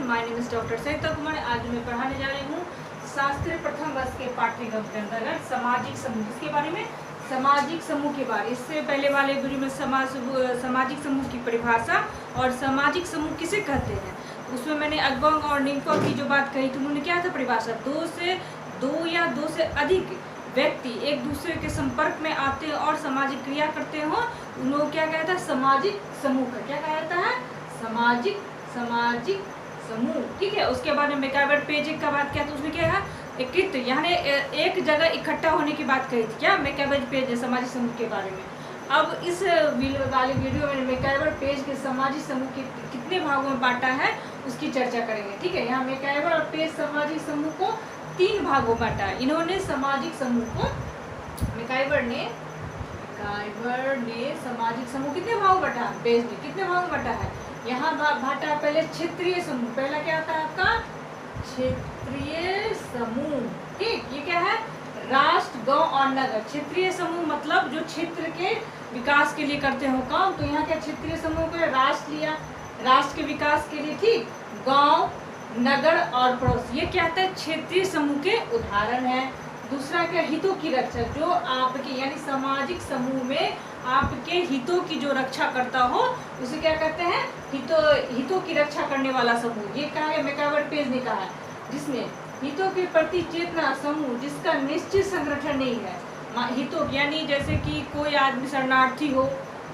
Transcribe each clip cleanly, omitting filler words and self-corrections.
My name is doctor सरिता कुमार। आज मैं पढ़ाने जा रही हूँ शास्त्रीय प्रथम वर्ष के पाठ्यक्रम के अंतर्गत सामाजिक समूह। इसके बारे में सामाजिक समूह के बारे, इससे पहले वाले वीडियो में सामाजिक समूह की परिभाषा और सामाजिक समूह किसे कहते हैं उसमें मैंने अगबोंग और निम्को की जो बात कही थी उन्होंने क्या था परिभाषा, दो या दो से अधिक व्यक्ति एक दूसरे के संपर्क में आते हैं और सामाजिक क्रिया करते हो, उन्होंने क्या कहता है सामाजिक समूह का क्या कहता है सामाजिक समूह। ठीक है, उसके बाद में मैकआवर पेज का बात किया तो उसमें क्या है एकत्रित यानी एक जगह इकट्ठा होने की बात कही थी क्या मैकआवर पेज सामाजिक समूह के बारे में। अब इस वाले वीडियो में मैकआवर पेज के सामाजिक समूह के कितने भागों में बांटा है उसकी चर्चा करेंगे। ठीक है, यहाँ मैकआवर और पेज सामाजिक समूह को 3 भागों बांटा है। इन्होंने सामाजिक समूह को मैकआवर ने सामाजिक समूह कितने भागों बांटा है, पेज ने कितने भागों बांटा है। यहाँ बांटा है पहले क्षेत्रीय समूह, पहला क्या आता है आपका क्षेत्रीय समूह। ठीक, ये क्या है राष्ट्र, गांव और नगर। क्षेत्रीय समूह मतलब जो क्षेत्र के विकास के लिए करते हो काम, तो यहाँ क्या क्षेत्रीय समूह को राष्ट्र लिया, राष्ट्र के विकास के लिए। ठीक, गांव, नगर और पड़ोस, ये क्या है क्षेत्रीय समूह के उदाहरण है। दूसरा क्या हितों की रक्षा, जो आपके यानी सामाजिक समूह में आपके हितों की जो रक्षा करता हो उसे क्या कहते हैं हितों की रक्षा करने वाला समूह। ये कहा है मैकआवर पेज ने कहा है, जिसमें हितों के प्रति चेतना समूह जिसका निश्चित संगठन नहीं है। हितों यानी जैसे कि कोई आदमी शरणार्थी हो,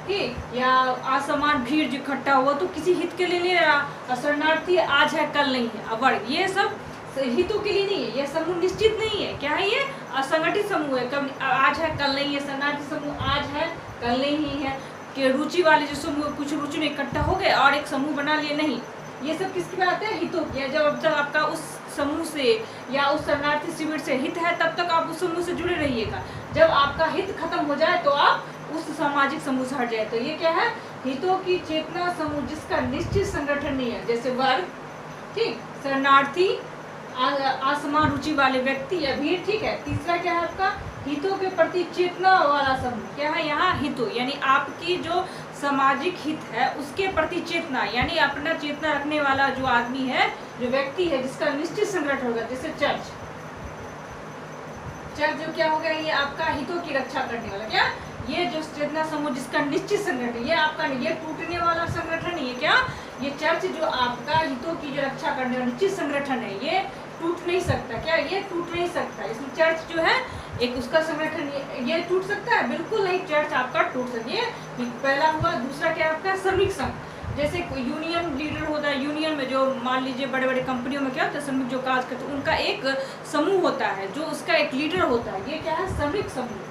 ठीक, या असमान भीड़ जो इकट्ठा हुआ तो किसी हित के लिए नहीं रहा, शरणार्थी आज है कल नहीं है, अवर्ग, ये सब हितों के लिए नहीं है। यह समूह निश्चित नहीं है, क्या है ये असंगठित समूह है, कब आज है कल नहीं है। शरणार्थी समूह आज है कल नहीं है। कि रुचि वाले जो समूह कुछ रुचि में इकट्ठा हो गए और एक समूह बना लिए, नहीं, ये सब किसकी बात है हितों की। जब आपका उस समूह से या उस शरणार्थी शिविर से हित है तब तक आप उस समूह से जुड़े रहिएगा। जब आपका हित खत्म हो जाए तो आप उस सामाजिक समूह से हट जाए। तो ये क्या है हितों की चेतना समूह जिसका निश्चित संगठन नहीं है, जैसे वर्ग, ठीक, शरणार्थी, असमान रुचि वाले व्यक्ति या भीड़। ठीक है, तीसरा क्या है आपका हितों के प्रति चेतना वाला समूह। क्या है यहाँ हितों यानी आपकी जो सामाजिक हित है उसके प्रति चेतना यानी अपना चेतना रखने वाला जो आदमी है, जो व्यक्ति है जिसका निश्चित संगठन होगा। जैसे चर्च जो क्या हो गया ये आपका हितों की रक्षा करने वाला, क्या ये जो चेतना समूह जिसका निश्चित संगठन, ये आपका ये टूटने वाला संगठन नहीं है। क्या ये चर्च जो आपका हितों की जो रक्षा करने वाला निश्चित संगठन है ये टूट नहीं सकता। क्या ये टूट नहीं सकता, इसमें चर्च जो है एक उसका संगठन ये टूट सकता है, बिल्कुल नहीं, चर्च आपका टूट सकता है। पहला हुआ। दूसरा क्या आपका श्रमिक संघ, जैसे यूनियन लीडर होता है, यूनियन में जो मान लीजिए बड़े बड़े कंपनियों में क्या होता है श्रमिक जो काज करते हैं उनका एक समूह होता है जो उसका एक लीडर होता है। ये क्या है श्रमिक समूह,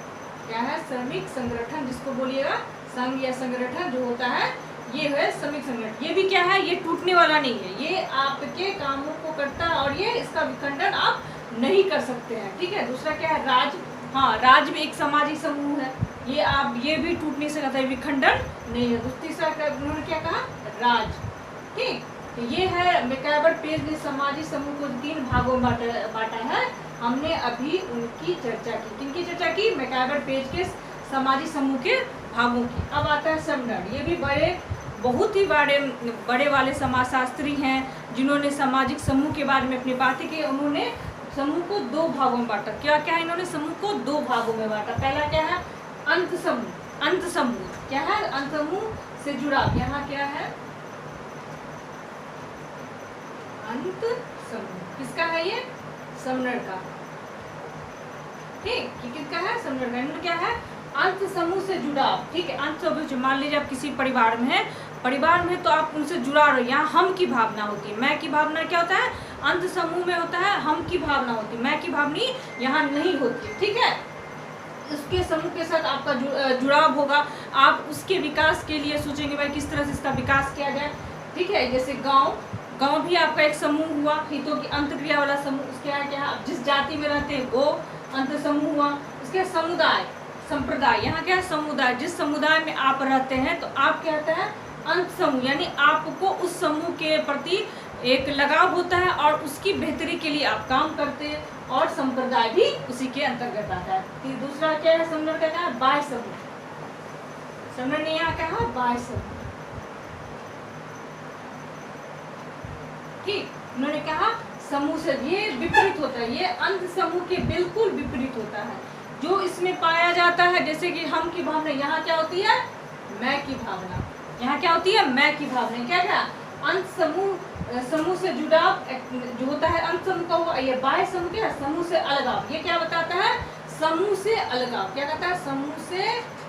क्या है श्रमिक संगठन, जिसको बोलिएगा संघ या संगठन जो होता है ये है श्रमिक संगठन। ये भी क्या है ये टूटने वाला नहीं है, ये आपके कामों को करता है और ये इसका विखंडन आप नहीं कर सकते हैं। ठीक है, दूसरा क्या है राज, हाँ राज भी एक सामाजिक समूह है, ये आप ये भी टूट नहीं सकता है, विखंडन नहीं है। तीसरा उन्होंने क्या कहा राज। ठीक, तो ये है मैकआवर पेज ने सामाजिक समूह को 3 भागों में बांटा है। हमने अभी उनकी चर्चा की, किनकी चर्चा की मैकआवर पेज के सामाजिक समूह के भागों की। अब आता है समनर, ये भी बहुत ही बड़े वाले समाजशास्त्री हैं जिन्होंने सामाजिक समूह के बारे में अपनी बातें की। उन्होंने समूह को 2 भागों में बांटा। क्या क्या है इन्होंने समूह को 2 भागों में बांटा। पहला क्या है अंत समूह। अंत समूह क्या है अंत समूह से जुड़ा, यहाँ क्या है अंत समूह, किसका है ये समनर का। ठीक, किसका है समनर का। इन्होंने क्या है अंत समूह से जुड़ा। ठीक है, अंत समूह मान लीजिए आप किसी परिवार में है तो आप उनसे जुड़ा रहे, यहाँ हम की भावना होती है। मैं की भावना क्या होता है अंत समूह में होता है, हम की भावना होती है, मैं की भावना यहाँ नहीं होती है। ठीक है, उसके समूह के साथ आपका जुड़ाव होगा, आप उसके विकास के लिए सोचेंगे भाई किस तरह से इसका विकास किया जाए। ठीक है, जैसे गांव भी आपका एक समूह हुआ, हितों की अंत क्रिया वाला समूह। उसके क्या आप जिस जाति में रहते हैं वो अंत समूह हुआ। उसके समुदाय संप्रदाय, यहाँ क्या है समुदाय, जिस समुदाय में आप रहते हैं तो आप क्या होता है अंत समूह यानी आपको उस समूह के प्रति एक लगाव होता है और उसकी बेहतरी के लिए आप काम करते हैं और संप्रदाय भी उसी के अंतर्गत आता है। दूसरा क्या है समनर का क्या है बाह्य समूह। समनर ने यहाँ कहा बाह्य समूह। ठीक, उन्होंने कहा समूह से, ये विपरीत होता है, ये अंत समूह के बिल्कुल विपरीत होता है। जो इसमें पाया जाता है, जैसे कि हम की भावना, यहाँ क्या होती है, मैं की भावना, यहाँ क्या होती है, मैं की भावना। क्या क्या अंत समूह से जुड़ाव जो होता है, अंत समूह का हुआ, ये बाह्य समूह क्या, समूह से अलगाव। ये क्या बताता है, समूह से अलगाव। क्या कहता है, समूह से,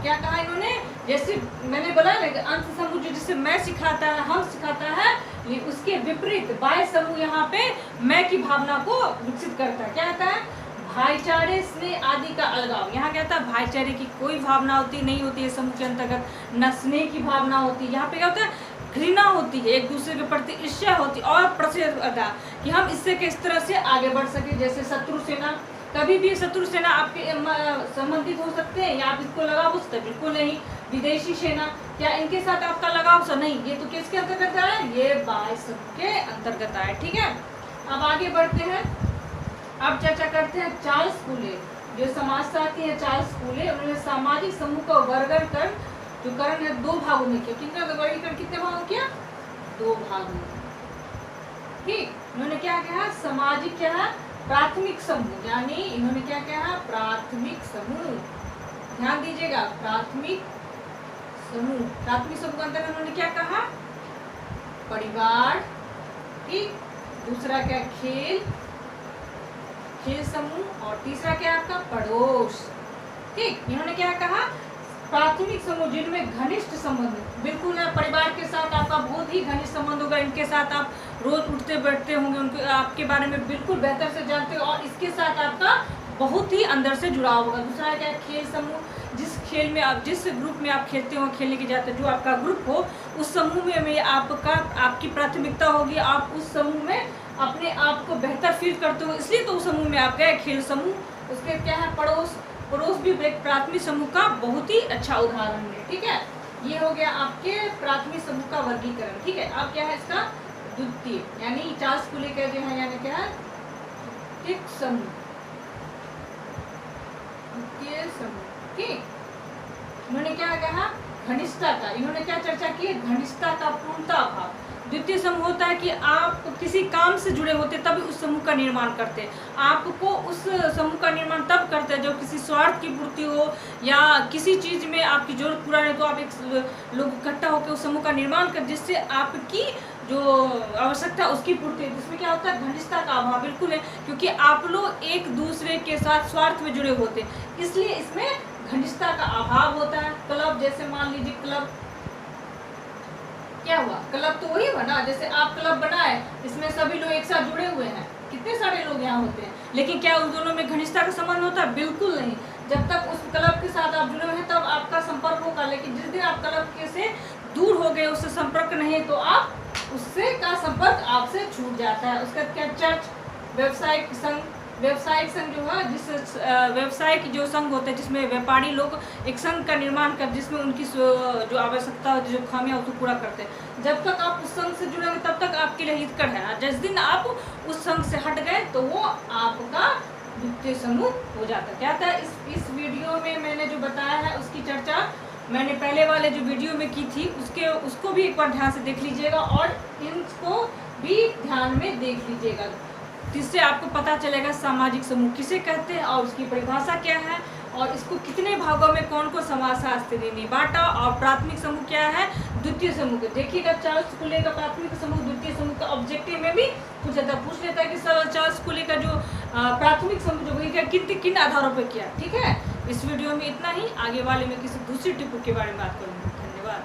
क्या कहा इन्होंने, जैसे मैंने बोला ना कि अंत समूह जो जिससे मैं सिखाता है, हम सिखाता है, ये उसके विपरीत बाह्य समूह यहाँ पे मैं की भावना को विकसित करता है। क्या कहता है, भाईचारे स्नेह आदि का अलगाव। यहाँ कहता है भाईचारे की कोई भावना होती नहीं होती है समूह के अंतर्गत, न स्नेह की भावना होती है। यहाँ पे क्या होता है, घृणा होती है, एक दूसरे के प्रति ईर्ष्या होती है, और प्रतिस्पर्धा कि हम इससे किस तरह से आगे बढ़ सके। जैसे शत्रु सेना, कभी भी शत्रु सेना आपके संबंधित हो सकते हैं या आप इसको लगाव हो सकते हैं, बिल्कुल नहीं। विदेशी सेना, क्या इनके साथ आपका लगाव सा नहीं, ये तो किसके अंतर्गत आया, ये बाह्य समूह के अंतर्गत आया। ठीक है, अब आगे बढ़ते हैं, अब चर्चा करते हैं चार्ल्स फूले, जो समाजशास्त्री है चार्ल्स फूले। उन्होंने सामाजिक समूह का वर्गीकरण कर, जो करण है, दो भागों में किया। कितना वर्गीकरण, कितने भागों में किया, दो भागों में। ठीक, उन्होंने क्या कहा, सामाजिक क्या है, प्राथमिक समूह, यानी इन्होंने क्या कहा, प्राथमिक समूह। ध्यान दीजिएगा, प्राथमिक समूह, प्राथमिक समूह के अंदर उन्होंने क्या कहा, परिवार, ठीक, दूसरा क्या, खेल समूह, और तीसरा क्या आपका, पड़ोस। ठीक, इन्होंने क्या कहा, प्राथमिक समूह जिनमें घनिष्ठ संबंध, बिल्कुल है, परिवार के साथ आपका बहुत ही घनिष्ठ संबंध होगा, इनके साथ आप रोज उठते बैठते होंगे, उनके आपके बारे में बिल्कुल बेहतर से जानते हो, और इसके साथ आपका बहुत ही अंदर से जुड़ाव होगा। दूसरा क्या है, खेल समूह, जिस खेल में आप, जिस ग्रुप में आप खेलते हो, खेलने के जाते हो, जो आपका ग्रुप हो, उस समूह में आपकी प्राथमिकता होगी, आप उस समूह में अपने आप को बेहतर फील करते हो, इसलिए तो उस समूह में आप गए, खेल समूह। उसके क्या है, पड़ोस, पड़ोस भी एक प्राथमिक समूह का बहुत ही अच्छा उदाहरण है। ठीक है, ये हो गया आपके प्राथमिक समूह का वर्गीकरण। ठीक है, अब क्या है इसका द्वितीय, यानी चार्ल्स फूले का जो है, यानी क्या है, द्वितीय समूह, द्वितीय समूह। ठीक, इन्होंने क्या कहा, घनिष्ठता का, इन्होंने क्या चर्चा की, घनिष्ठता का पूर्णता भाव। द्वितीय समूह होता है कि आप किसी काम से जुड़े होते तभी उस समूह का निर्माण करते हैं। आपको उस समूह का निर्माण तब करते हैं जब किसी स्वार्थ की पूर्ति हो या किसी चीज़ में आपकी जरूरत पूरा है, तो आप एक लोग इकट्ठा होकर उस समूह का निर्माण कर, जिससे आपकी जो आवश्यकता उसकी पूर्ति है। इसमें क्या होता है, घनिष्ठता का अभाव बिल्कुल है, क्योंकि आप लोग एक दूसरे के साथ स्वार्थ में जुड़े होते हैं, इसलिए इसमें घनिष्ठता का अभाव होता है। क्लब, जैसे मान लीजिए क्लब, क्या हुआ, क्लब तो वही हुआ ना, जैसे आप क्लब बनाए, इसमें सभी लोग एक साथ जुड़े हुए हैं, कितने सारे लोग यहाँ होते हैं, लेकिन क्या उस दोनों में घनिष्ठता का संबंध होता है, बिल्कुल नहीं। जब तक उस क्लब के साथ आप जुड़े हुए हैं तब आपका संपर्क होगा, लेकिन जिस दिन आप क्लब के से दूर हो गए, उससे संपर्क नहीं, तो आप उससे का संपर्क आपसे छूट जाता है। उसका क्या, चर्च, व्यवसायिक संघ, व्यवसायिक संघ जो है, जिस व्यवसायिक जो संघ होते हैं जिसमें व्यापारी लोग एक संघ का निर्माण कर, जिसमें उनकी जो आवश्यकता होती है, जो खामियां उसको पूरा करते हैं। जब तक आप उस संघ से जुड़ेंगे तब तक आपके लिए हितकर है, जिस दिन आप उस संघ से हट गए तो वो आपका द्वितीय समूह हो जाता है। क्या था, इस वीडियो में मैंने जो बताया है उसकी चर्चा मैंने पहले वाले जो वीडियो में की थी, उसको भी एक बार ध्यान से देख लीजिएगा, और इनको भी ध्यान में देख लीजिएगा, जिससे आपको पता चलेगा सामाजिक समूह किसे कहते हैं और उसकी परिभाषा क्या है, और इसको कितने भागों में कौन को समाजशास्त्री ने बांटा, और प्राथमिक समूह क्या है, द्वितीय समूह को देखिएगा। चार्ल्स फूले का प्राथमिक समूह, द्वितीय समूह का ऑब्जेक्टिव में भी पूछ लेता है कि चार्ल्स फूले का जो प्राथमिक समूह जो किन किन आधारों पर किया। ठीक है, इस वीडियो में इतना ही, आगे वाले में किसी दूसरी टिप के बारे में बात करूँगी। धन्यवाद।